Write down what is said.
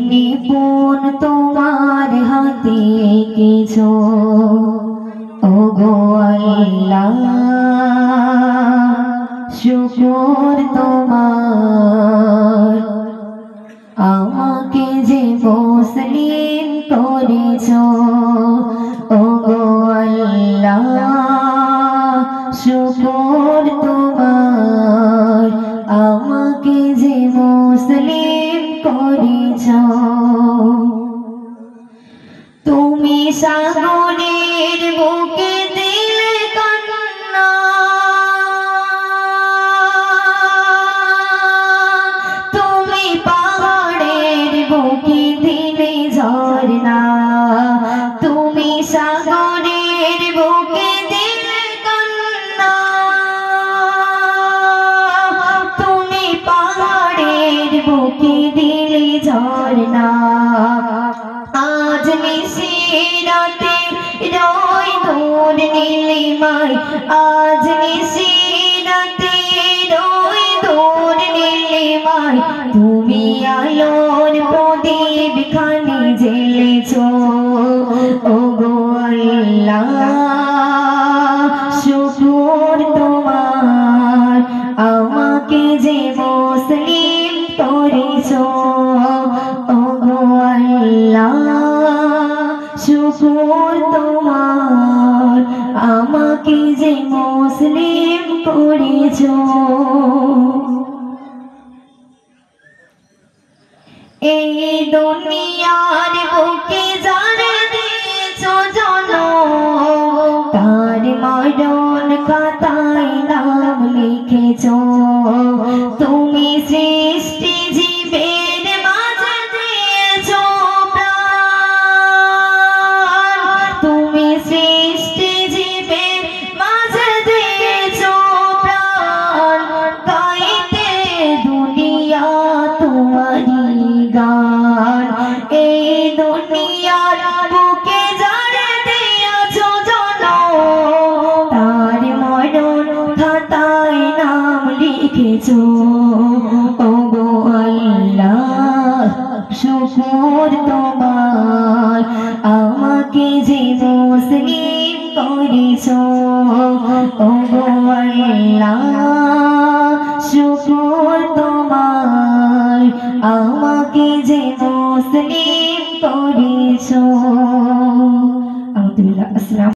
নিপুণ তোমার হাতে কিছু ওগো আল্লাহ শুকর তোমার আমাকে যে মুসলিম করেছ ওগো আল্লাহ শুকর তোমার আমাকে যে মুসলিম করেছ তুমি সাগরের বুকে দিলে কান্না তুমি পাহাড়ের বুকে দিলে ঝরনা তুমি সাগরের বুকে দিলে কান্না তুমি পাহাড়ের বুকে দিলে ঝরনা আজ নিশিরাতে রয় দূর নীলিমায় আজ নিশিরাতে রয় দূর নীলিমায় তুমি আলোর প্রদীপ খানি জ্বেলেছ ওগো আল্লাহ শুকর তোমার আমাকে যে মুসলিম করেছ ওগো আল্লাহ শুকর তোমার আমাকে যে মুসলিম করেছ এই দুনিয়ার বুকে যারে দিয়েছ জনম তার মরণ খাতায় নাম লিখেছ তুমি সৃষ্টি জীবের মাঝে দিয়েছ প্রাণ তুমি সৃষ্টি জীবের মাঝে দিয়েছ প্রাণ গাইতে দুনিয়া তোমারই গান এই দুনিয়ার বুকে যারে দিয়েছ জনম তার মরণ খাতায় নাম লিখেছ ওগো আল্লাহ শুকর তোমার আমাকে যে মুসলিম করেছ ওগো আল্লাহ শুকর তোমার আমাকে যে মুসলিম করেছ। আলহামদুলিল্লাহ। আসসালাম।